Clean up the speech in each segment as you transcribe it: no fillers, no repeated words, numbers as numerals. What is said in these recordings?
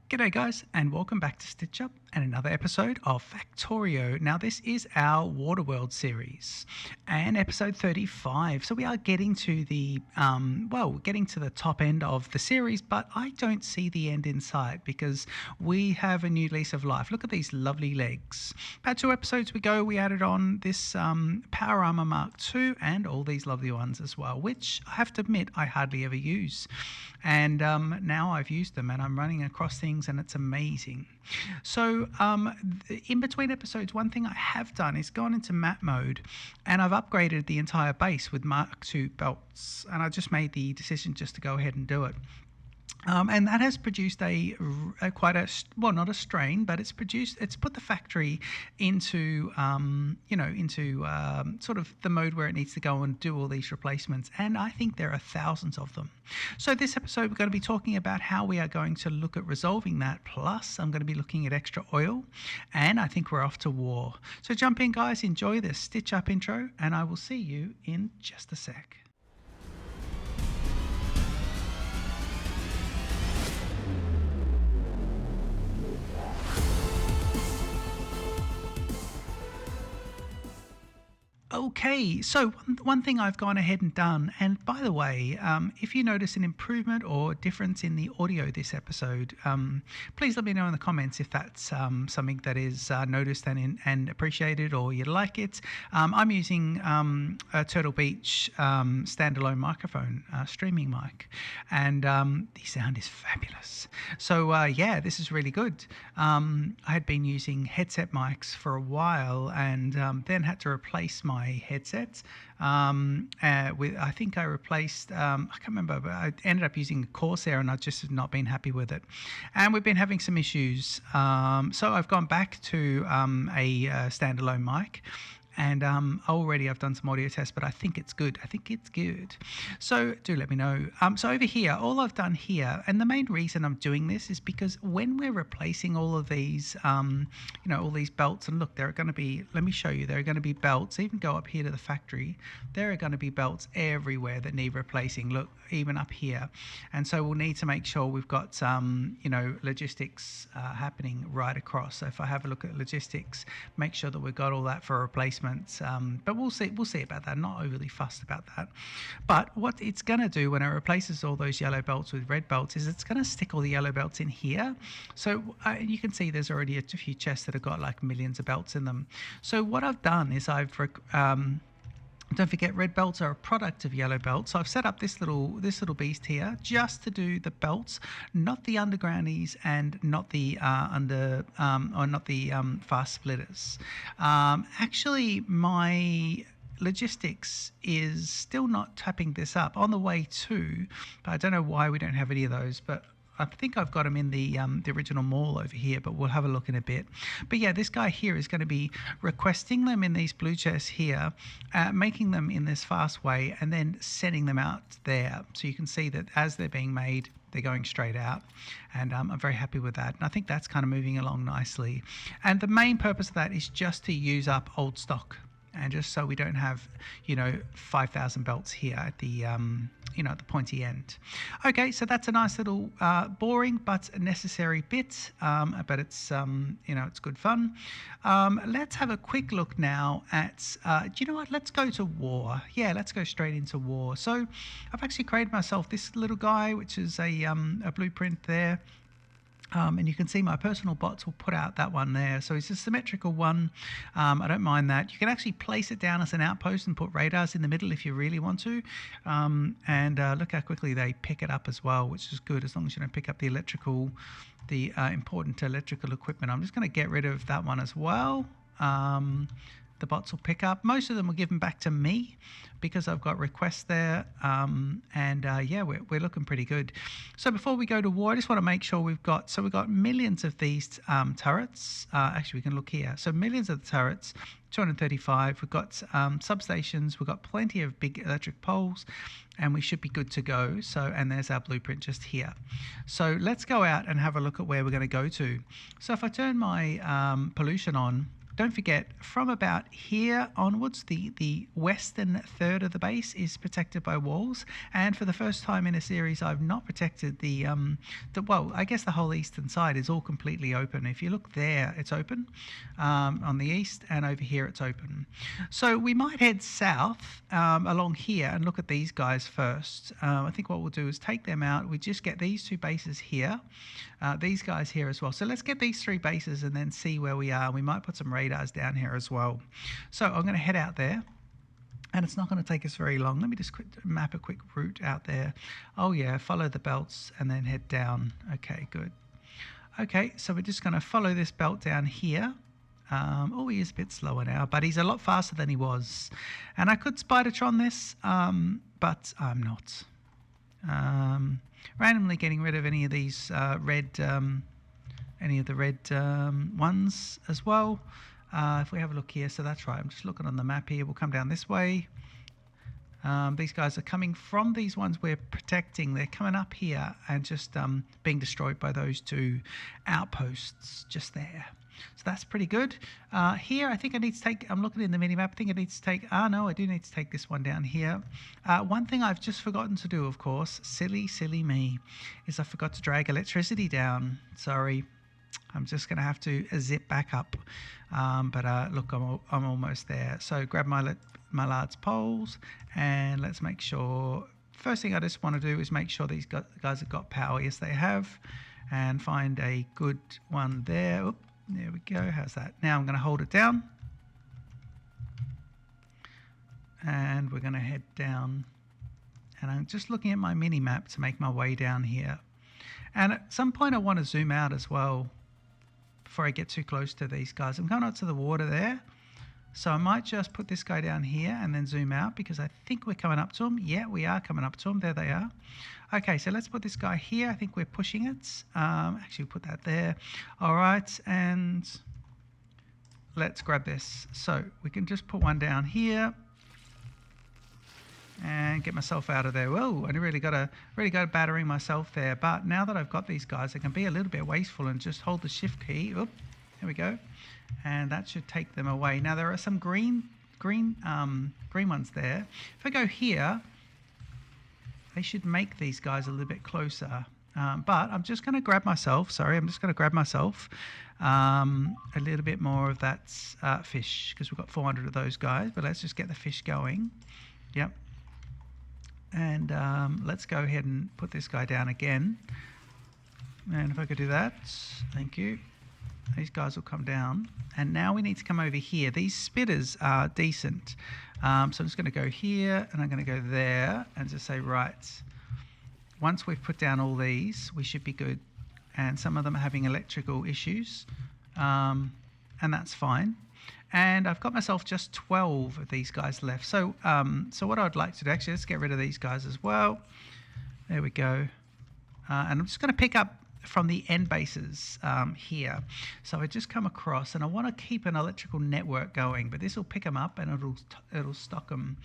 G'day guys, and welcome back to Stitch Up and another episode of Factorio. Now this is our Waterworld series and episode 35. So we are getting to the, getting to the top end of the series, but I don't see the end in sight because we have a new lease of life. Look at these lovely legs. About 2 episodes ago, we added on this Power Armor Mark II and all these lovely ones as well, which I have to admit I hardly ever use. And now I've used them and I'm running across things and it's amazing. So in between episodes, one thing I have done is gone into map mode and I've upgraded the entire base with Mark II belts, and I just made the decision just to go ahead and do it. And that has produced not a strain, but it's put the factory into, sort of the mode where it needs to go and do all these replacements. And I think there are thousands of them. So this episode, we're going to be talking about how we are going to look at resolving that. Plus, I'm going to be looking at extra oil, and I think we're off to war. So jump in, guys, enjoy this Stitch Up intro, and I will see you in just a sec. Okay, so one thing I've gone ahead and done, and by the way, if you notice an improvement or difference in the audio this episode, please let me know in the comments if that's something that is noticed and appreciated, or you like it. I'm using a Turtle Beach standalone microphone, streaming mic, and the sound is fabulous. So yeah, this is really good. I had been using headset mics for a while, and then had to replace my headset I think I replaced I can't remember, but I ended up using Corsair and I've just not been happy with it, and we've been having some issues, so I've gone back to a standalone mic. And already I've done some audio tests, but I think it's good. So do let me know. So over here, all I've done here, and the main reason I'm doing this is because when we're replacing all of these, all these belts, and look, there are going to be, let me show you, there are going to be belts, even go up here to the factory, there are going to be belts everywhere that need replacing. Look, even up here. And so we'll need to make sure we've got logistics happening right across. So if I have a look at logistics, make sure that we've got all that for replacement. But we'll see about that. I'm not overly fussed about that. But what it's going to do when it replaces all those yellow belts with red belts is it's going to stick all the yellow belts in here. So you can see there's already a few chests that have got like millions of belts in them. So what I've done is don't forget, red belts are a product of yellow belts. So I've set up this little beast here just to do the belts, not the undergroundies and not the fast splitters. Actually, my logistics is still not tapping this up on the way to, but I don't know why we don't have any of those, but I think I've got them in the original mall over here, but we'll have a look in a bit. But yeah, this guy here is going to be requesting them in these blue chests here, making them in this fast way, and then sending them out there. So you can see that as they're being made, they're going straight out, and I'm very happy with that. And I think that's kind of moving along nicely. And the main purpose of that is just to use up old stock, and just so we don't have 5,000 belts here at the at the pointy end. Okay, so that's a nice little boring but necessary bit, but it's it's good fun. Let's have a quick look now at do you know what, let's go to war. Yeah, let's go straight into war. So I've actually created myself this little guy, which is a blueprint there. And you can see my personal bots will put out that one there. So it's a symmetrical one. I don't mind that. You can actually place it down as an outpost and put radars in the middle if you really want to. And look how quickly they pick it up as well, which is good, as long as you don't pick up the important electrical equipment. I'm just going to get rid of that one as well. The bots will pick up. Most of them will give them back to me because I've got requests there. Yeah, we're looking pretty good. So before we go to war, I just want to make sure we've got millions of these turrets. Actually, we can look here. So millions of the turrets, 235. We've got substations. We've got plenty of big electric poles, and we should be good to go. So, and there's our blueprint just here. So let's go out and have a look at where we're going to go to. So if I turn my pollution on, don't forget, from about here onwards, the western third of the base is protected by walls. And for the first time in a series, I've not protected well, I guess the whole eastern side is all completely open. If you look there, it's open on the east, and over here it's open. So we might head south along here and look at these guys first. I think what we'll do is take them out. We just get these two bases here, these guys here as well. So let's get these three bases and then see where we are. We might put some radars down here as well. So I'm going to head out there, and it's not going to take us very long. Let me just map a quick route out there. Oh yeah, follow the belts and then head down. Okay, good. Okay, so we're just going to follow this belt down here. Oh, he is a bit slower now, but he's a lot faster than he was. And I could Spidertron this, but I'm not. Randomly getting rid of any of these red ones as well. If we have a look here, so that's right, I'm just looking on the map here. We'll come down this way. These guys are coming from these ones we're protecting. They're coming up here and just being destroyed by those two outposts just there. So that's pretty good. Here, I think I need to take, I'm looking in the mini-map, I think I need to take, no, I do need to take this one down here. One thing I've just forgotten to do, of course, silly me, is I forgot to drag electricity down. Sorry. I'm just going to have to zip back up. But look, I'm almost there. So grab my large poles, and let's make sure, first thing I just want to do is make sure these guys have got power. Yes, they have. And find a good one there. Oop. There we go. How's that? Now I'm going to hold it down. And we're going to head down. And I'm just looking at my mini map to make my way down here. And at some point I want to zoom out as well before I get too close to these guys. I'm going out to the water there. So I might just put this guy down here and then zoom out, because I think we're coming up to him. Yeah, we are coming up to him. There they are. Okay, so let's put this guy here. I think we're pushing it. Actually, put that there. All right, and let's grab this. So we can just put one down here and get myself out of there. Whoa, I really got to battering myself there. But now that I've got these guys, I can be a little bit wasteful and just hold the shift key. Oop, there we go. And that should take them away. Now there are some green ones there. If I go here, they should make these guys a little bit closer. But I'm just going to grab myself. Sorry, I'm just going to grab myself a little bit more of that fish, because we've got 400 of those guys. But let's just get the fish going. Yep. And let's go ahead and put this guy down again. And if I could do that, thank you. These guys will come down. And now we need to come over here. These spitters are decent. So I'm just going to go here, and I'm going to go there, and just say, right, once we've put down all these, we should be good. And some of them are having electrical issues, and that's fine. And I've got myself just 12 of these guys left. So so what I'd like to do, actually, let's get rid of these guys as well. There we go. And I'm just going to pick up from the end bases here. So I just come across, and I want to keep an electrical network going, but this will pick them up and it'll stock them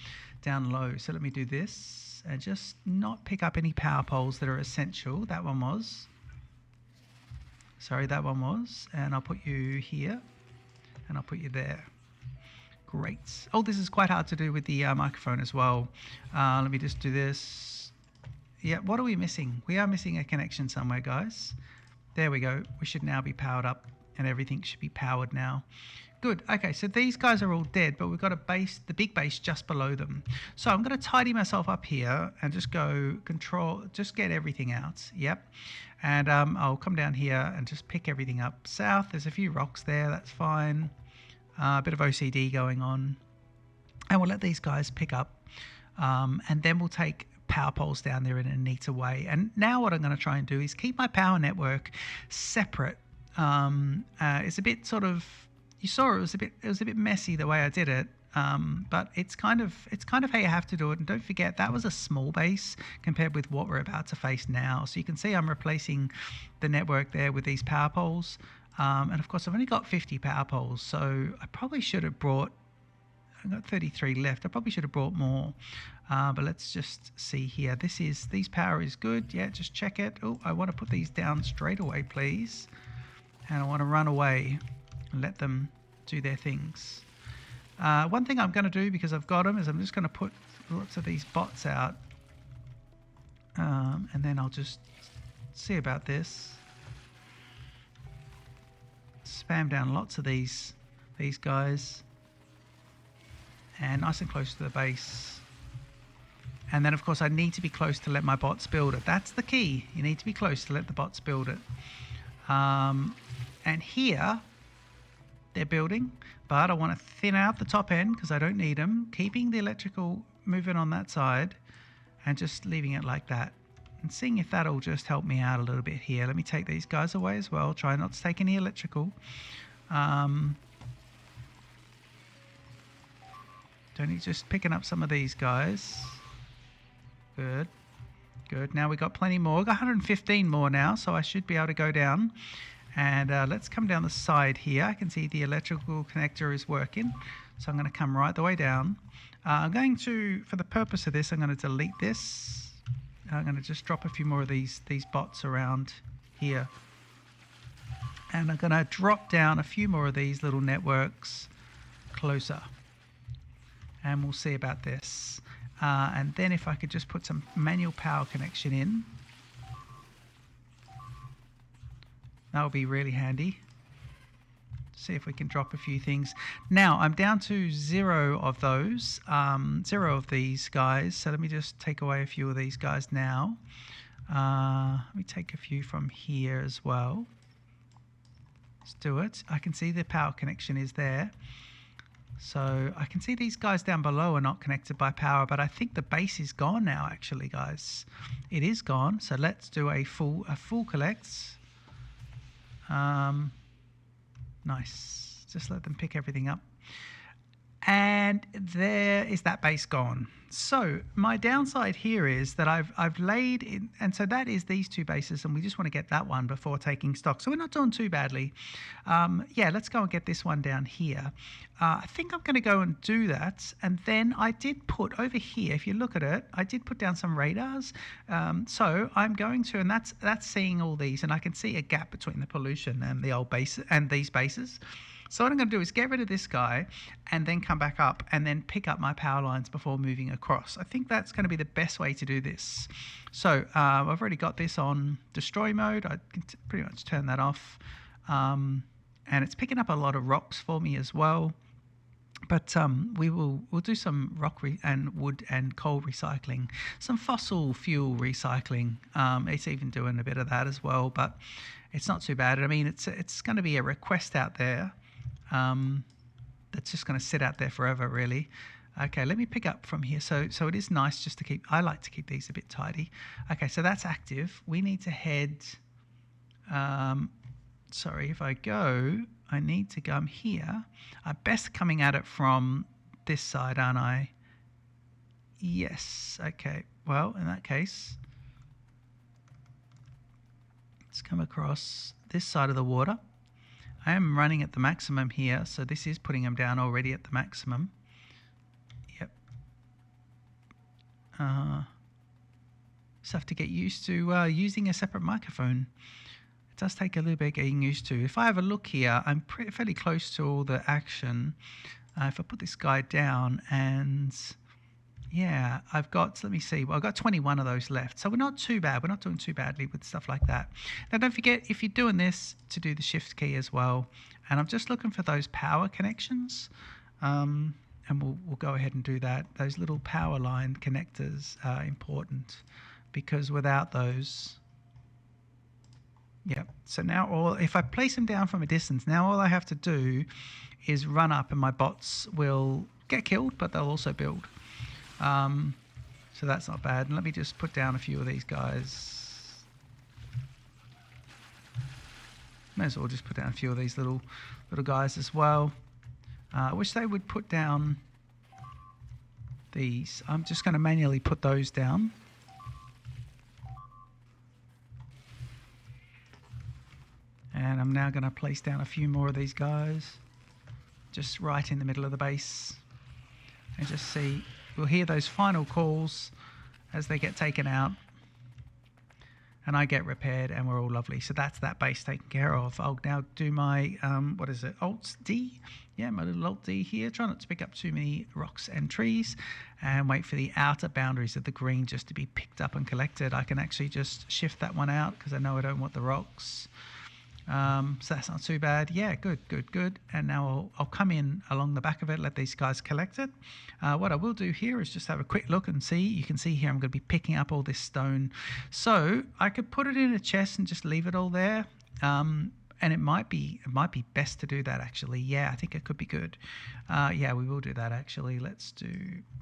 down low. So let me do this and just not pick up any power poles that are essential. That one was. Sorry, that one was. And I'll put you here, and I'll put you there. Great. Oh, this is quite hard to do with the microphone as well. Let me just do this. Yeah, what are we missing? We are missing a connection somewhere, guys. There we go. We should now be powered up, and everything should be powered now. Good. Okay, so these guys are all dead, but we've got a base, the big base just below them. So I'm going to tidy myself up here and just go control, just get everything out. Yep. And I'll come down here and just pick everything up south. There's a few rocks there. That's fine. A bit of OCD going on. And we'll let these guys pick up. And then we'll take power poles down there in a neater way. And now what I'm going to try and do is keep my power network separate. It's a bit sort of, you saw it was a bit messy the way I did it, but it's kind of how you have to do it. And don't forget, that was a small base compared with what we're about to face now. So you can see I'm replacing the network there with these power poles, and of course I've only got 50 power poles, so I probably should have brought, I've got 33 left. I probably should have brought more, but let's just see here. These power is good. Yeah, just check it. Oh, I want to put these down straight away, please. And I want to run away and let them do their things. One thing I'm going to do, because I've got them, is I'm just going to put lots of these bots out, and then I'll just see about this. Spam down lots of these guys, and nice and close to the base. And then of course I need to be close to let my bots build it. That's the key. You need to be close to let the bots build it. And here they're building, but I want to thin out the top end because I don't need them, keeping the electrical moving on that side and just leaving it like that, and seeing if that'll just help me out a little bit here. Let me take these guys away as well. Try not to take any electrical. Just picking up some of these guys. Good. Good. Now we've got plenty more. We've got 115 more now, so I should be able to go down. And let's come down the side here. I can see the electrical connector is working. So I'm going to come right the way down. I'm going to, for the purpose of this, I'm going to delete this. I'm going to just drop a few more of these bots around here. And I'm going to drop down a few more of these little networks closer. And we'll see about this. And then if I could just put some manual power connection in, that would be really handy. See if we can drop a few things. Now I'm down to 0 of those, 0 of these guys. So let me just take away a few of these guys now. Let me take a few from here as well. Let's do it. I can see the power connection is there. So I can see these guys down below are not connected by power, but I think the base is gone now actually, guys. It is gone. So let's do a full collect. Nice. Just let them pick everything up. And there is that base gone. So my downside here is that I've laid in, and so that is these two bases, and we just want to get that one before taking stock. So we're not doing too badly. Yeah, let's go and get this one down here. I think I'm going to go and do that. And then I did put over here, if you look at it, I did put down some radars. So I'm going to, and that's seeing all these, and I can see a gap between the pollution and the old base and these bases. So what I'm going to do is get rid of this guy and then come back up and then pick up my power lines before moving across. I think that's going to be the best way to do this. So I've already got this on destroy mode. I can pretty much turn that off. And it's picking up a lot of rocks for me as well. But we'll do some rock and wood and coal recycling, some fossil fuel recycling. It's even doing a bit of that as well, but it's not too bad. I mean, it's going to be a request out there. That's just going to sit out there forever, really. Okay, let me pick up from here. So it is nice just to keep, I like to keep these a bit tidy. Okay, so that's active. We need to head, sorry, if I go, I need to come here. I'm best coming at it from this side, aren't I? Yes, okay. Well, in that case, let's come across this side of the water. I am running at the maximum here, so this is putting them down already at the maximum. Yep. Just have to get used to using a separate microphone. It does take a little bit getting used to. If I have a look here, I'm fairly close to all the action. If I put this guy down and... yeah, I've got, let me see, well, I've got 21 of those left. So we're not too bad. We're not doing too badly with stuff like that. Now, don't forget, if you're doing this, to do the shift key as well. And I'm just looking for those power connections. And we'll go ahead and do that. Those little power line connectors are important because without those... yeah, so now if I place them down from a distance, now all I have to do is run up and my bots will get killed, but they'll also build. So that's not bad. And let me just put down a few of these guys. May as well just put down a few of these little guys as well. I wish they would put down these. I'm just going to manually put those down. And I'm now going to place down a few more of these guys. Just right in the middle of the base. And just see... we'll hear those final calls as they get taken out. and I get repaired, and we're all lovely. So that's that base taken care of. I'll now do my, what is it, Alt D? Yeah, my little Alt D here. Try not to pick up too many rocks and trees, and wait for the outer boundaries of the green just to be picked up and collected. I can actually just shift that one out because I know I don't want the rocks. So that's not too bad. Yeah, good. And now I'll come in along the back of it, let these guys collect it. What I will do here is just have a quick look and see. You can see here I'm going to be picking up all this stone. So I could put it in a chest and just leave it all there. And it might be best to do that actually. Yeah, I think it could be good. Yeah, we will do that actually. Let's do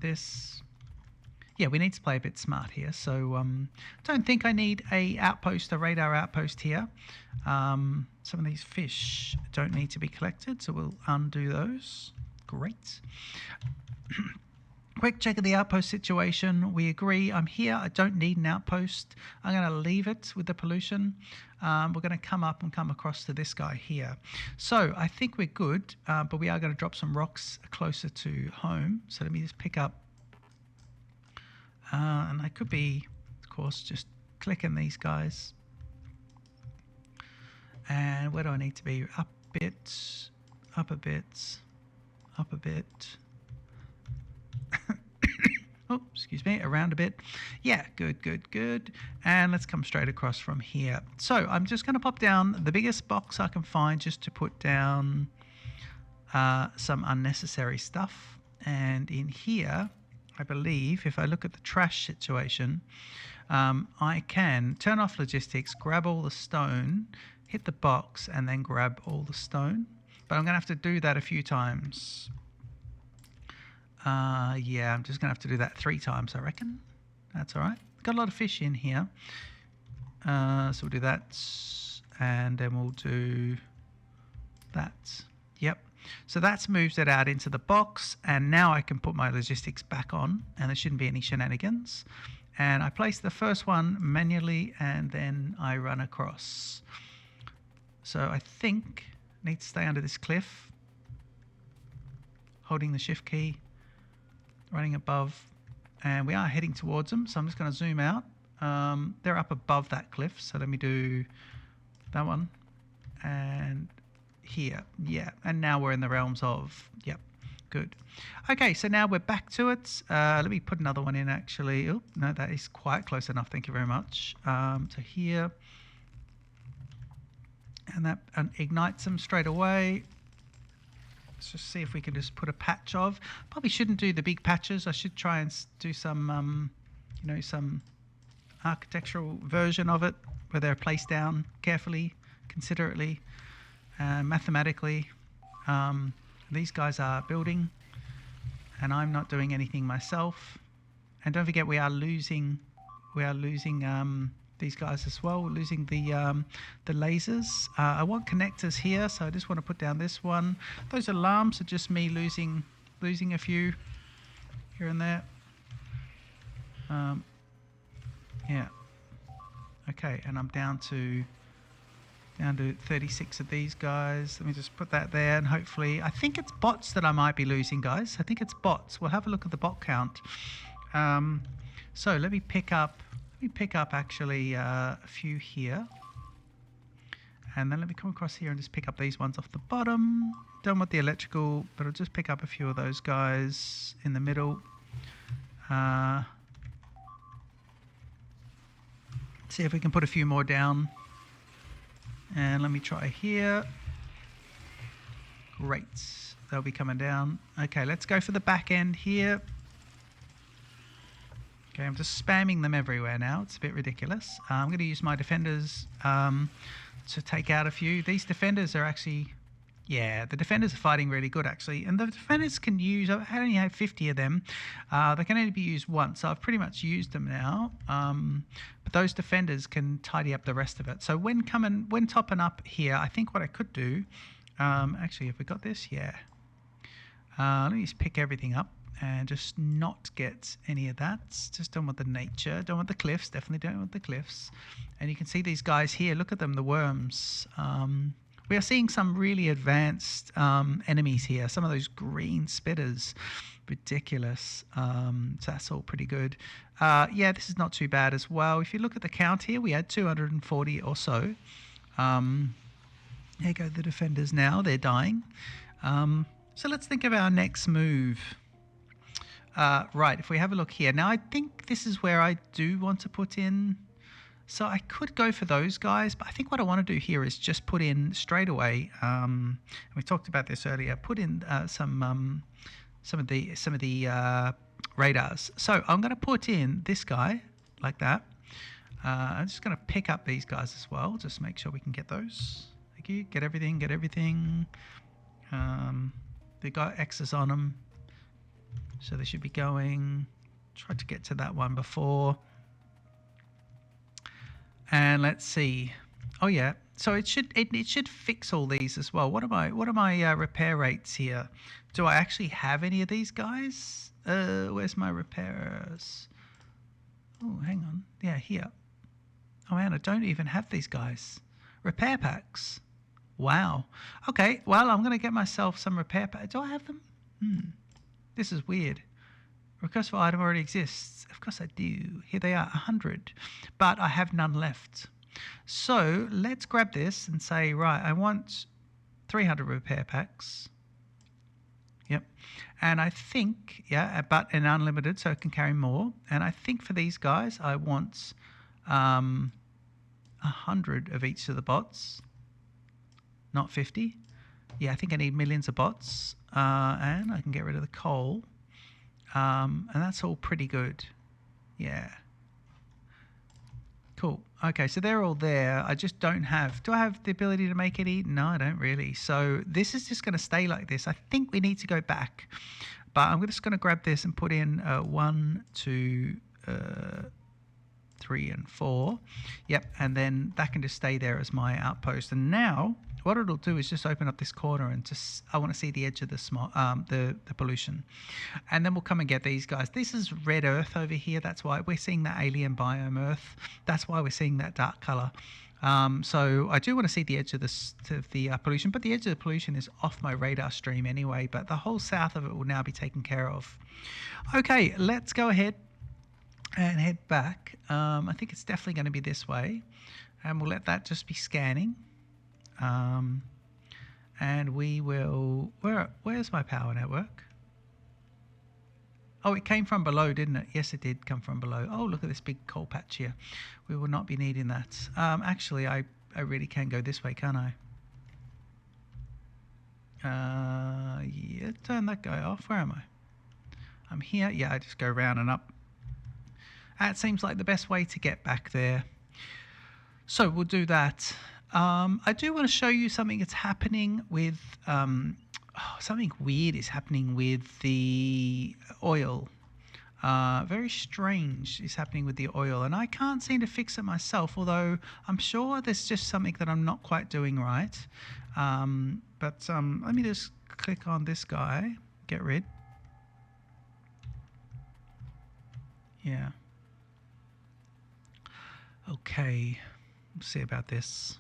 this. Yeah, we need to play a bit smart here. So don't think I need a radar outpost here. Some of these fish don't need to be collected, so we'll undo those. Great. Quick check of the outpost situation. We agree. I'm here. I don't need an outpost. I'm going to leave it with the pollution. We're going to come up and come across to this guy here. So I think we're good, but we are going to drop some rocks closer to home. So let me just pick up. And I could be, of course, just clicking these guys. And where do I need to be? Up a bit, up a bit, up a bit. Oh, excuse me, around a bit. Yeah, good. And let's come straight across from here. So I'm just going to pop down the biggest box I can find just to put down some unnecessary stuff. And in here, I believe if I look at the trash situation, I can turn off logistics, grab all the stone, hit the box, and then grab all the stone. But I'm going to have to do that a few times. Yeah, I'm just going to have to do that 3 times, I reckon. That's all right. Got a lot of fish in here. So we'll do that, and then we'll do that. Yep. So that's moves it out into the box, and now I can put my logistics back on, and there shouldn't be any shenanigans. And I place the first one manually, and then I run across. So I think I need to stay under this cliff, holding the shift key, running above, and we are heading towards them. So I'm just going to zoom out. They're up above that cliff, so let me do that one, and here, yeah, and now we're in the realms of, yep, good. Okay, so now we're back to it. Let me put another one in actually. Oh, no, that is quite close enough, thank you very much. So here, and that ignites them straight away. Let's just see if we can just put a patch of, probably shouldn't do the big patches. I should try and do some, you know, some architectural version of it where they're placed down carefully, considerately. Mathematically, these guys are building, and I'm not doing anything myself. And don't forget, we are losing these guys as well. We're losing the lasers. I want connectors here, so I just want to put down this one. Those alarms are just me losing a few here and there. Yeah. Okay, and I'm down to 36 of these guys. Let me just put that there, and hopefully, I think it's bots that I might be losing, guys. I think it's bots. We'll have a look at the bot count. So let me pick up actually a few here, and then let me come across here and just pick up these ones off the bottom. Don't want the electrical, but I'll just pick up a few of those guys in the middle. See if we can put a few more down. And let me try here. Great. They'll be coming down. Okay, let's go for the back end here. Okay, I'm just spamming them everywhere now. It's a bit ridiculous. I'm going to use my defenders to take out a few. These defenders are actually... Yeah, the defenders are fighting really good, actually. And the defenders can use... I only have 50 of them. They can only be used once, so I've pretty much used them now. But those defenders can tidy up the rest of it. So when topping up here, I think what I could do... actually, have we got this? Yeah. Let me just pick everything up and just not get any of that. Just don't want the nature. Don't want the cliffs. Definitely don't want the cliffs. And you can see these guys here. Look at them, the worms. We are seeing some really advanced enemies here. Some of those green spitters, ridiculous. So that's all pretty good. Yeah, this is not too bad as well. If you look at the count here, we had 240 or so. Here go the defenders now. They're dying. So let's think of our next move. Right, if we have a look here. Now, I think this is where I do want to put in... So I could go for those guys, but I think what I want to do here is just put in straight away. We talked about this earlier. Put in some of the radars. So I'm going to put in this guy like that. I'm just going to pick up these guys as well. Just make sure we can get those. Thank you. Get everything. Get everything. They got X's on them, so they should be going. Tried to get to that one before. And let's see. Oh yeah, so it should fix all these as well. What are my repair rates here? Do I actually have any of these guys? Where's my repairers? Oh, hang on. Yeah, here. Oh man, I don't even have these guys. Repair packs. Wow. Okay, well, I'm going to get myself some repair packs. Do I have them? This is weird. Request for item already exists. Of course I do. Here they are, 100. But I have none left. So let's grab this and say, right, I want 300 repair packs. Yep. And I think, yeah, but an unlimited, so it can carry more. And I think for these guys, I want 100 of each of the bots. Not 50. Yeah, I think I need millions of bots. And I can get rid of the coal. And that's all pretty good. Yeah. Cool. Okay, so they're all there. I just don't have... Do I have the ability to make any? No, I don't really. So this is just going to stay like this. I think we need to go back. But I'm just going to grab this and put in 1, 2, 3, and 4. Yep, and then that can just stay there as my outpost. And now... what it'll do is just open up this corner and just, I want to see the edge of the pollution. And then we'll come and get these guys. This is red earth over here. That's why we're seeing that alien biome earth. That's why we're seeing that dark color. So I do want to see the edge of the pollution, but the edge of the pollution is off my radar stream anyway, but the whole south of it will now be taken care of. Okay, let's go ahead and head back. I think it's definitely going to be this way, and we'll let that just be scanning. And we will... Where's my power network? Oh, it came from below, didn't it? Yes, it did come from below. Oh, look at this big coal patch here. We will not be needing that. Actually, I really can go this way, can't I? Yeah, turn that guy off. Where am I? I'm here. Yeah, I just go round and up. That seems like the best way to get back there. So we'll do that. I do want to show you something that's happening with... something weird is happening with the oil. Very strange is happening with the oil. And I can't seem to fix it myself, although I'm sure there's just something that I'm not quite doing right. But let me just click on this guy. Get rid. Yeah. Okay. We'll see about this.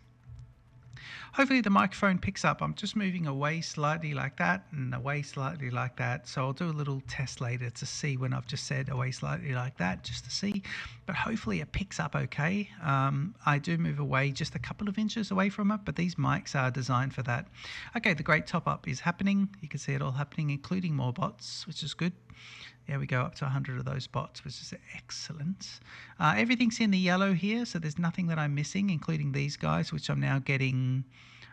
Hopefully the microphone picks up. I'm just moving away slightly like that and away slightly like that. So I'll do a little test later to see when I've just said away slightly like that, just to see. But hopefully it picks up okay. I do move away just a couple of inches away from it, but these mics are designed for that. Okay, the great top up is happening. You can see it all happening, including more bots, which is good. There we go, up to 100 of those bots, which is excellent. Everything's in the yellow here, so there's nothing that I'm missing, including these guys, which I'm now getting...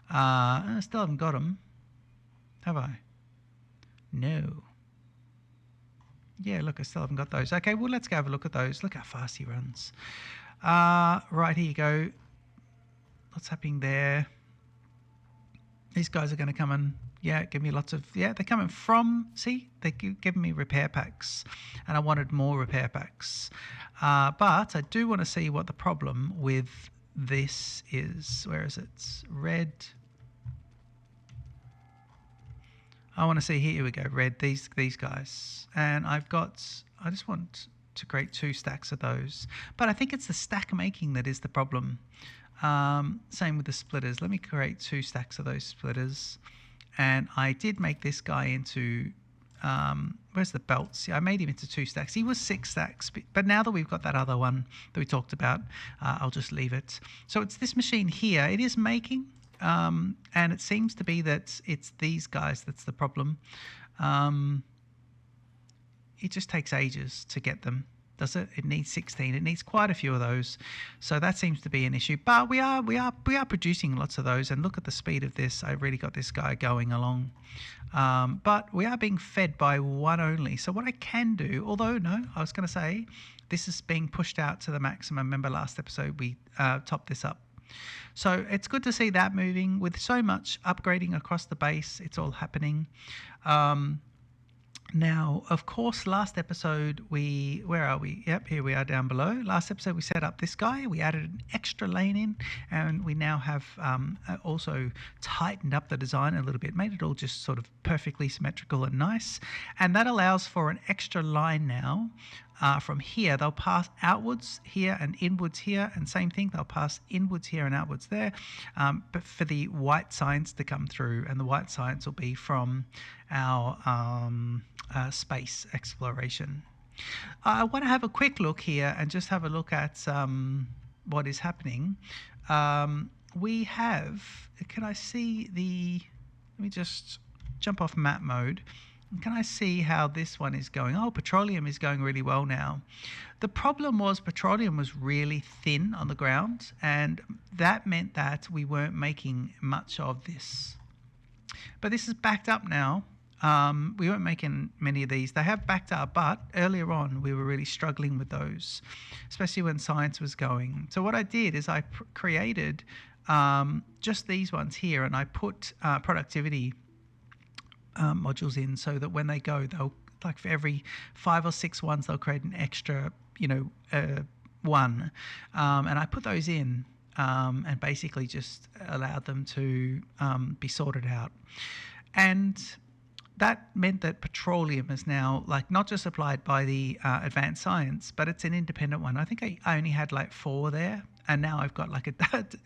I still haven't got them. Have I? No. Yeah, look, I still haven't got those. Okay, well, let's go have a look at those. Look how fast he runs. Right, here you go. What's happening there? These guys are going to come and... yeah, give me lots of... yeah, they're coming from... see, they're giving me repair packs. And I wanted more repair packs. But I do want to see what the problem with this is. Where is it? Red. I want to see... here we go. Red. These guys. And I've got... I just want to create 2 stacks of those. But I think it's the stack making that is the problem. Same with the splitters. Let me create 2 stacks of those splitters. And I did make this guy into, where's the belts? Yeah, I made him into 2 stacks. He was 6 stacks, but now that we've got that other one that we talked about, I'll just leave it. So it's this machine here. It is making, and it seems to be that it's these guys that's the problem. It just takes ages to get them, does it? It needs 16. It needs quite a few of those, so that seems to be an issue. But we are producing lots of those, and look at the speed of this. I really got this guy going along, but we are being fed by one only. So what I can do, although no, I was going to say this is being pushed out to the maximum. Remember last episode we topped this up. So it's good to see that moving with so much upgrading across the base. It's all happening. Now, of course, last episode where are we? Yep, here we are down below. Last episode we set up this guy. We added an extra lane in, and we now have also tightened up the design a little bit, made it all just sort of perfectly symmetrical and nice. And that allows for an extra line now. From here, they'll pass outwards here and inwards here, and same thing, they'll pass inwards here and outwards there, but for the white signs to come through, and the white signs will be from our space exploration. I want to have a quick look here and just have a look at what is happening. We have, can I see the, let me just jump off map mode. Can I see how this one is going? Oh, petroleum is going really well now. The problem was petroleum was really thin on the ground, and that meant that we weren't making much of this. But this is backed up now. We weren't making many of these. They have backed up, but earlier on we were really struggling with those, especially when science was going. So what I did is I created just these ones here, and I put productivity modules in, so that when they go, they'll, like for every 5 or 6 ones, they'll create an extra, one. And I put those in and basically just allowed them to be sorted out. And that meant that petroleum is now not just applied by the advanced science, but it's an independent one. I think I only had 4 there, and now I've got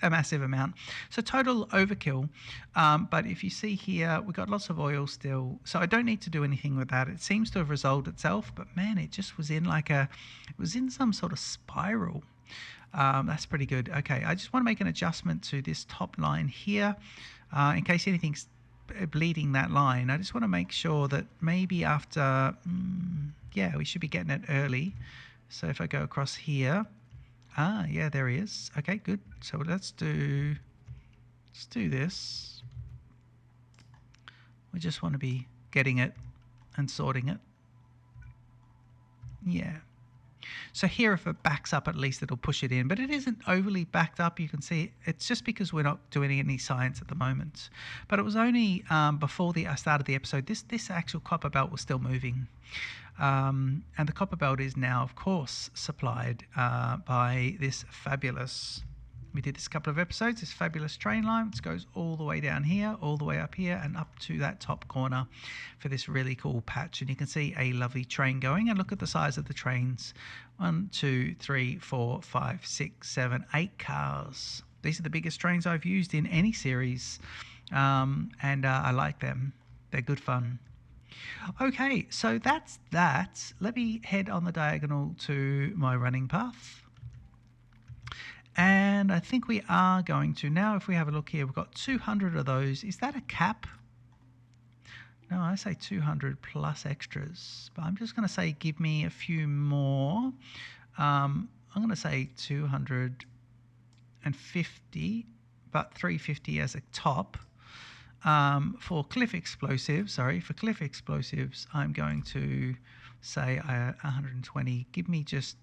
a massive amount. So total overkill. But if you see here, we've got lots of oil still, so I don't need to do anything with that. It seems to have resolved itself, but man, it just was in it was in some sort of spiral. That's pretty good. Okay, I just want to make an adjustment to this top line here, in case anything's bleeding that line. I just want to make sure that maybe after, yeah, we should be getting it early. So if I go across here, yeah, there he is. Okay, good. So let's do this. We just want to be getting it and sorting it. Yeah. So here, if it backs up, at least it'll push it in, but it isn't overly backed up. You can see it's just because we're not doing any science at the moment. But it was only before I started the episode, this actual copper belt was still moving. And the copper belt is now, of course, supplied by this fabulous, we did this a couple of episodes, this fabulous train line, which goes all the way down here, all the way up here, and up to that top corner for this really cool patch. And you can see a lovely train going, and look at the size of the trains. 1, 2, 3, 4, 5, 6, 7, 8 cars. These are the biggest trains I've used in any series, and I like them. They're good fun. Okay, so that's that. Let me head on the diagonal to my running path. And I think we are going to, now if we have a look here, we've got 200 of those. Is that a cap? No, I say 200 plus extras. But I'm just going to say give me a few more. I'm going to say 250, but 350 as a top. For cliff explosives, I'm going to say 120. Give me just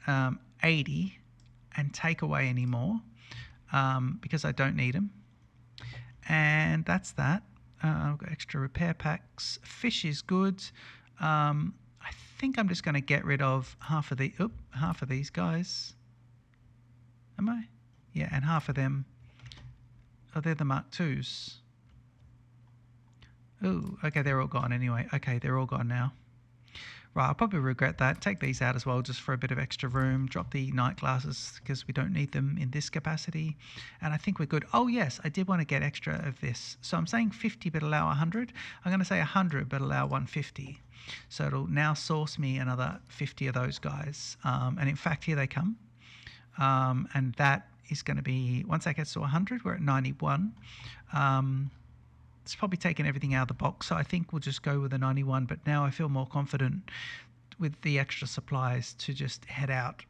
80 and take away any more because I don't need them. And that's that. I've got extra repair packs. Fish is good. I think I'm just going to get rid of half of these guys. Am I? Yeah, and half of them. Oh, they're the Mark IIs. Oh, okay, they're all gone anyway. Okay, they're all gone now. Right, I'll probably regret that. Take these out as well just for a bit of extra room. Drop the night glasses because we don't need them in this capacity. And I think we're good. Oh yes, I did want to get extra of this. So I'm saying 50 but allow 100. I'm going to say 100 but allow 150. So it'll now source me another 50 of those guys. And in fact, here they come. And that is going to be, once that gets to 100, we're at 91. It's probably taken everything out of the box, so I think we'll just go with a 91, but now I feel more confident with the extra supplies to just head out.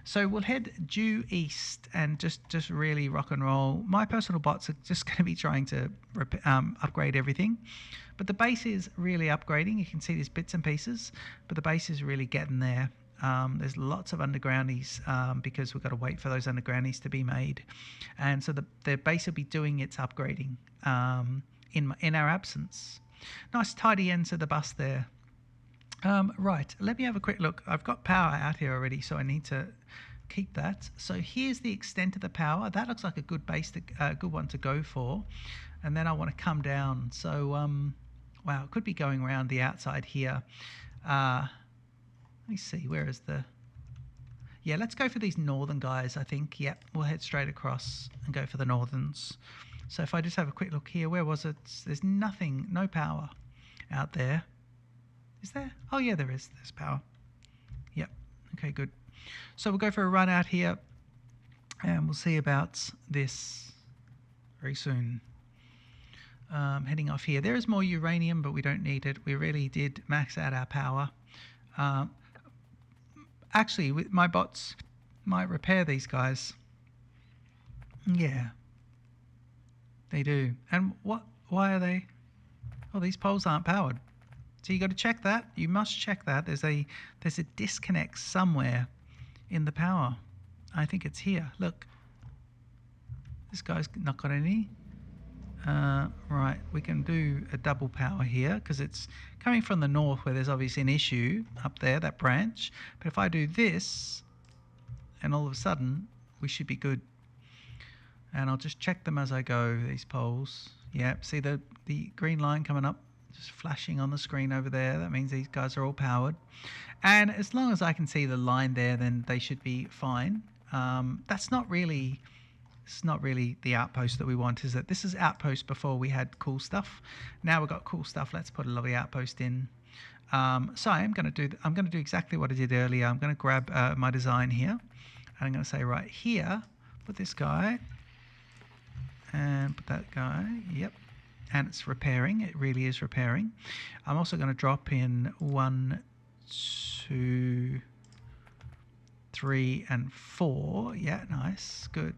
So we'll head due east and just really rock and roll. My personal bots are just going to be trying to upgrade everything, but the base is really upgrading. You can see these bits and pieces, but the base is really getting there. There's lots of undergroundies because we've got to wait for those undergroundies to be made, and so the base will be doing its upgrading in our absence. Nice tidy ends of the bus there. Right, let me have a quick look. I've got power out here already, so I need to keep that. So here's the extent of the power. That looks like a good base, good one to go for. And then I want to come down. So wow, it could be going around the outside here. Let me see, where is the... Yeah, let's go for these northern guys, I think. Yep, we'll head straight across and go for the northerns. So if I just have a quick look here, where was it? There's nothing, no power out there. Is there? Oh yeah, there is. There's power. Yep. Okay, good. So we'll go for a run out here and we'll see about this very soon. Heading off here. There is more uranium, but we don't need it. We really did max out our power. Actually, with my bots might repair these guys. Yeah. They do. And why are they? Oh, these poles aren't powered. So you got to check that. You must check that. There's a disconnect somewhere in the power. I think it's here. Look. This guy's not got any. Right, we can do a double power here because it's coming from the north where there's obviously an issue up there, that branch. But if I do this, and all of a sudden, we should be good. And I'll just check them as I go, these poles. Yeah, see the green line coming up, just flashing on the screen over there. That means these guys are all powered. And as long as I can see the line there, then they should be fine. It's not really the outpost that we want, is it? This is outpost before we had cool stuff. Now we've got cool stuff. Let's put a lovely outpost in. So I'm going to do exactly what I did earlier. I'm going to grab my design here, and I'm going to say right here, put this guy. And put that guy, yep, and it's repairing. It really is repairing. I'm also going to drop in 1, 2, 3, and 4. Yeah, nice, good.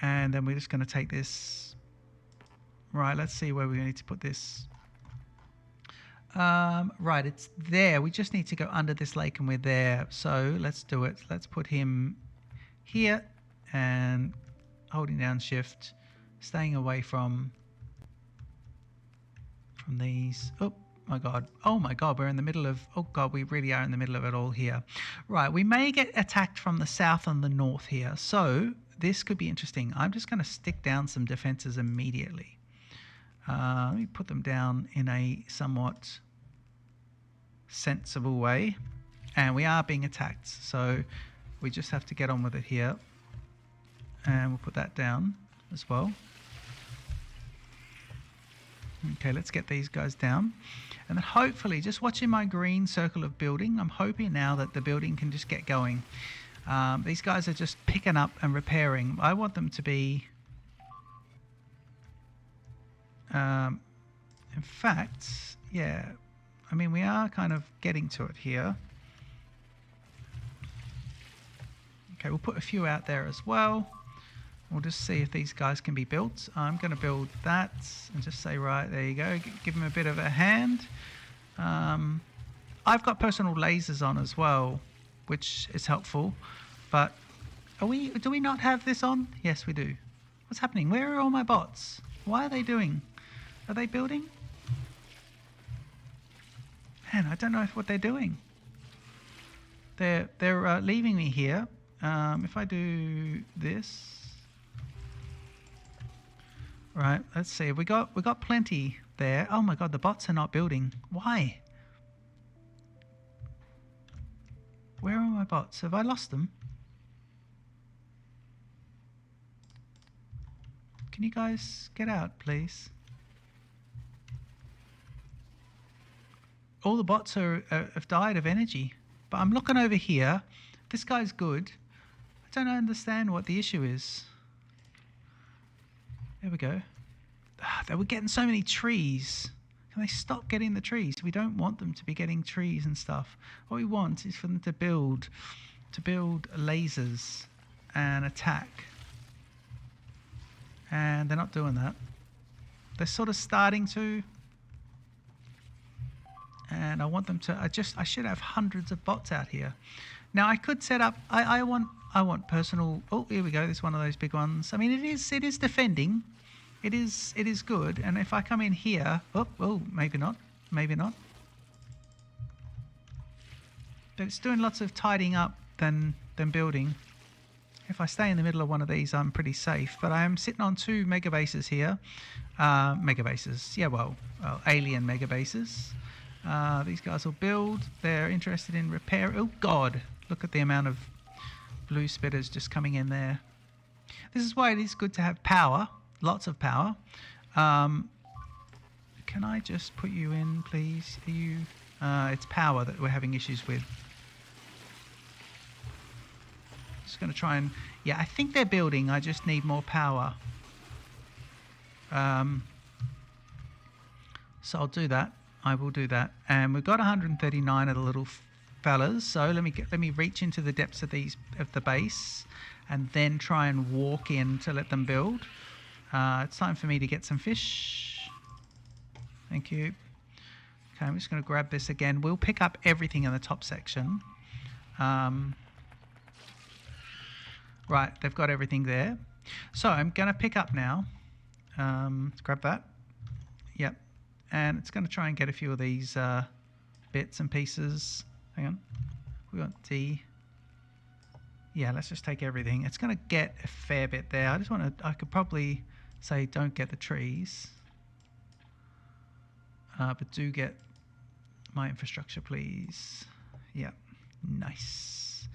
And then we're just going to take this. Right, let's see where we need to put this. Right, it's there. We just need to go under this lake, and we're there. So let's do it. Let's put him here and holding down shift. Staying away from these. Oh my god, we're in the middle of, oh god, we really are in the middle of it all here. Right, we may get attacked from the south and the north here, so this could be interesting. I'm just going to stick down some defenses immediately. Let me put them down in a somewhat sensible way, and we are being attacked, so we just have to get on with it here, and we'll put that down as well. Okay, let's get these guys down. And then hopefully, just watching my green circle of building, I'm hoping now that the building can just get going. These guys are just picking up and repairing. I want them to be... in fact, yeah, I mean, we are kind of getting to it here. Okay, we'll put a few out there as well. We'll just see if these guys can be built. I'm going to build that and just say, right, there you go. Give them a bit of a hand. I've got personal lasers on as well, which is helpful. But do we not have this on? Yes, we do. What's happening? Where are all my bots? Why are they doing? Are they building? Man, I don't know what they're doing. They're leaving me here. If I do this... Right, let's see. We got plenty there. Oh my god, the bots are not building. Why? my bots? Have I lost them? Can you guys get out, please? All the bots have died of energy. But I'm looking over here. This guy's good. I don't understand what the issue is. There we go. They were getting so many trees. Can they stop getting the trees? We don't want them to be getting trees and stuff. What we want is for them to build lasers and attack. And they're not doing that. They're sort of starting to. And I want them to. I should have hundreds of bots out here. Now I could set up. I want personal. Oh, here we go. There's one of those big ones. I mean, it is defending. It is good. And if I come in here, oh, maybe not. Maybe not. But it's doing lots of tidying up than building. If I stay in the middle of one of these, I'm pretty safe. But I am sitting on 2 mega bases here. Mega bases. Yeah, well, alien mega bases. These guys will build. They're interested in repair. Oh, God. Look at the amount of blue spitters just coming in there. This is why it is good to have power. Lots of power. Can I just put you in, please? Are you? It's power that we're having issues with. Just going to try and... Yeah, I think they're building. I just need more power. So I'll do that. I will do that. And we've got 139 of the little fellas. So let me reach into the depths of the base, and then try and walk in to let them build. It's time for me to get some fish. Thank you. Okay, I'm just going to grab this again. We'll pick up everything in the top section. Right, they've got everything there. So I'm going to pick up now. Let's grab that. Yep. And it's going to try and get a few of these bits and pieces. Hang on. We got D. Yeah, let's just take everything. It's going to get a fair bit there. I could probably say don't get the trees. But do get my infrastructure, please. Yeah, nice.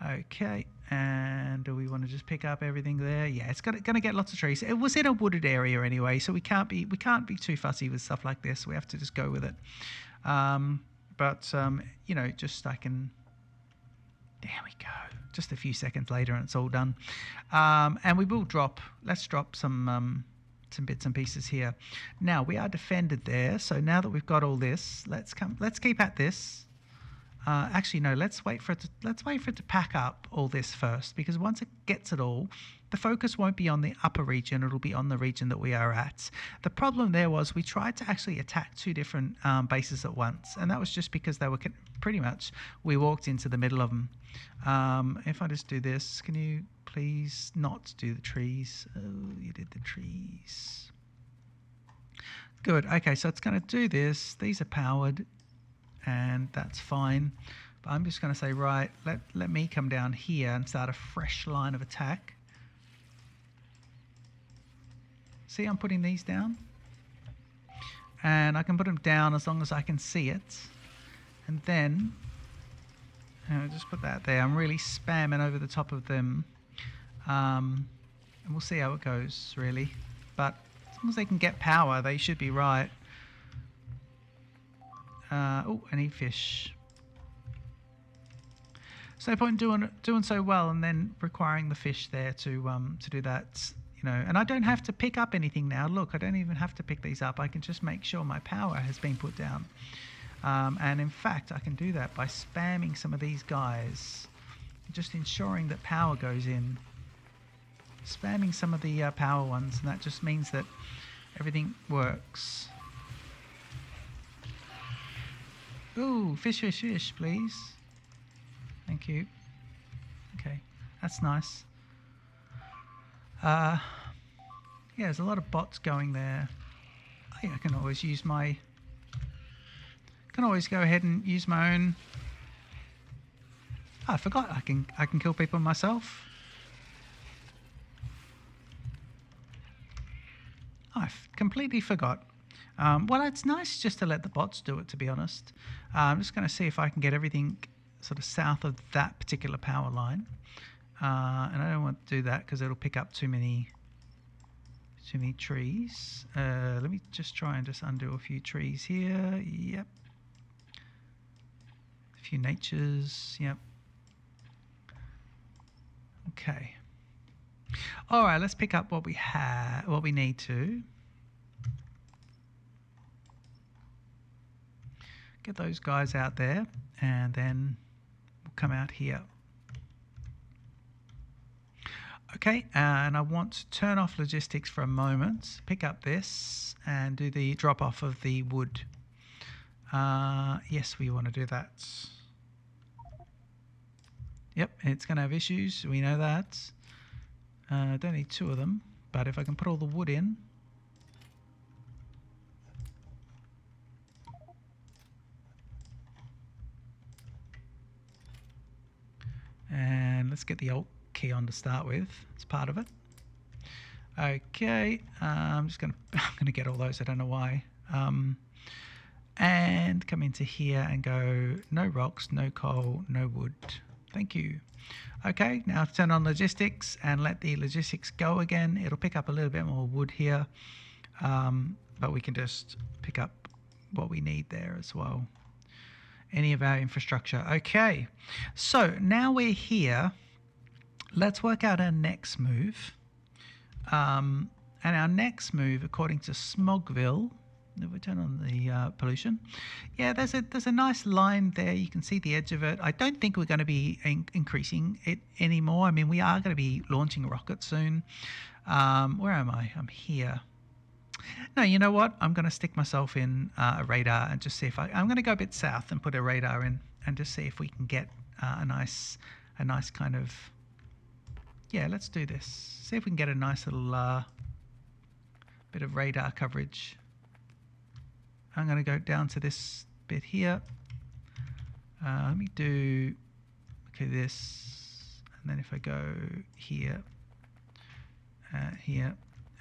Okay, and do we want to just pick up everything there? Yeah, it's going to get lots of trees. It was in a wooded area anyway, so we can't be too fussy with stuff like this. We have to just go with it. You know, just I can. There we go. Just a few seconds later, and it's all done. And we will drop. Let's drop some bits and pieces here. Now we are defended there. So now that we've got all this, let's keep at this. Actually, no. Let's wait for it to pack up all this first, because once it gets it all, the focus won't be on the upper region. It'll be on the region that we are at. The problem there was we tried to actually attack 2 different bases at once, and that was just because they were pretty much. We walked into the middle of them. If I just do this, can you please not do the trees? Oh, you did the trees. Good. Okay, so it's going to do this. These are powered. And that's fine. But I'm just going to say, right, let me come down here and start a fresh line of attack. See, I'm putting these down. And I can put them down as long as I can see it. And then, I'll just put that there. I'm really spamming over the top of them. And we'll see how it goes, really. But as long as they can get power, they should be right. Oh, I need fish. So no point doing so well and then requiring the fish there to do that, you know. And I don't have to pick up anything now. Look, I don't even have to pick these up. I can just make sure my power has been put down. And in fact, I can do that by spamming some of these guys, just ensuring that power goes in. Spamming some of the power ones, and that just means that everything works. Ooh, fish, fish, fish, please. Thank you. Okay, that's nice. Yeah, there's a lot of bots going there. I can always use my... Can always go ahead and use my own... Oh, I forgot I can kill people myself. I completely forgot. Well, it's nice just to let the bots do it, to be honest. I'm just going to see if I can get everything sort of south of that particular power line. And I don't want to do that because it'll pick up too many trees. Let me just try and just undo a few trees here. Yep. A few natures. Yep. Okay. All right, let's pick up what we have, what we need to. Get those guys out there, and then we'll come out here. Okay, and I want to turn off logistics for a moment, pick up this, and do the drop off of the wood. Yes, we want to do that. Yep, it's going to have issues, we know that. I don't need two of them, but if I can put all the wood in. And let's get the Alt key on to start with. It's part of it. Okay, I'm gonna get all those. I don't know why. And come into here and go no rocks, no coal, no wood. Thank you. Okay, now turn on logistics and let the logistics go again. It'll pick up a little bit more wood here, but we can just pick up what we need there as well. Any of our infrastructure. Okay, so now we're here. Let's work out our next move. And our next move, according to Smogville, if we turn on the pollution, yeah, there's a nice line there. You can see the edge of it. I don't think we're going to be increasing it anymore. I mean, we are going to be launching a rocket soon. Where am I? I'm here. No, you know what? I'm going to stick myself in a radar and just see if I'm going to go a bit south and put a radar in and just see if we can get a nice kind of, yeah, let's do this. See if we can get a nice little bit of radar coverage. I'm going to go down to this bit here. Let me do, okay, this, and then if I go here, here,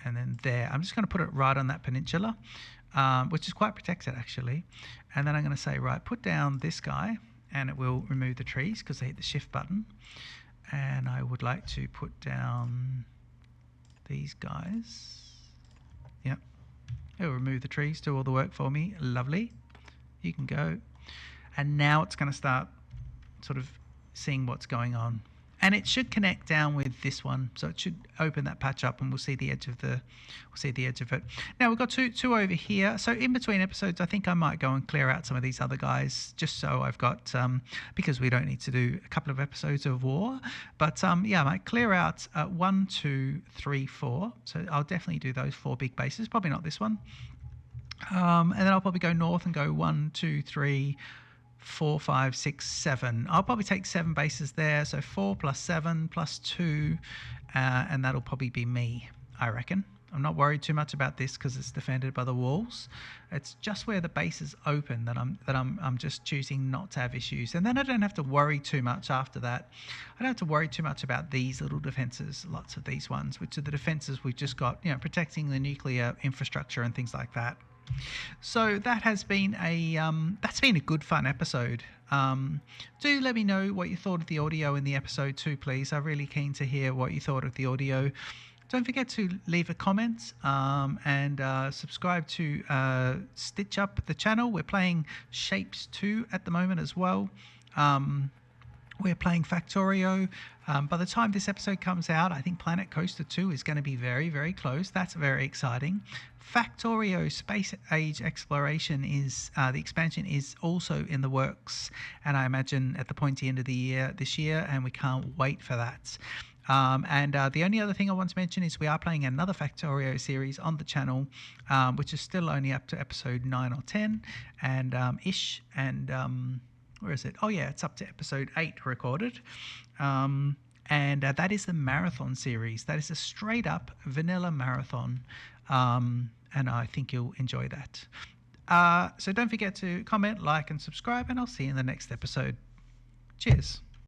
and then there. I'm just going to put it right on that peninsula, which is quite protected actually. And then I'm going to say, right, put down this guy, and it will remove the trees because I hit the shift button. And I would like to put down these guys. Yep. It'll remove the trees, do all the work for me. Lovely. You can go. And now it's going to start sort of seeing what's going on. And it should connect down with this one, so it should open that patch up, and we'll see the edge of it. Now we've got two over here. So in between episodes, I think I might go and clear out some of these other guys, just so I've got because we don't need to do a couple of episodes of war. But yeah, I might clear out 1, 2, 3, 4. So I'll definitely do those 4 big bases. Probably not this one. And then I'll probably go north and go 1, 2, 3. 4, 5, 6, 7. I'll probably take 7 bases there. So 4 plus 7 plus 2, and that'll probably be me, I reckon. I'm not worried too much about this because it's defended by the walls. It's just where the base is open that I'm just choosing not to have issues. And then I don't have to worry too much after that. I don't have to worry too much about these little defenses, lots of these ones, which are the defenses we've just got, you know, protecting the nuclear infrastructure and things like that. So that has been a good fun episode. Do let me know what you thought of the audio in the episode too, please. I'm really keen to hear what you thought of the audio. Don't forget to leave a comment and subscribe to Stitch Up the channel. We're playing Shapes 2 at the moment as well. We're playing Factorio. By the time this episode comes out, I think Planet Coaster 2 is going to be very, very close. That's very exciting. Factorio Space Age Exploration is the expansion is also in the works, and I imagine at the pointy end of the year this year, and we can't wait for that. And the only other thing I want to mention is we are playing another Factorio series on the channel, which is still only up to episode 9 or 10 and ish, and where is it? Oh yeah, it's up to episode 8 recorded. And that is the marathon series. That is a straight up vanilla marathon. And I think you'll enjoy that. So don't forget to comment, like, and subscribe, and I'll see you in the next episode. Cheers.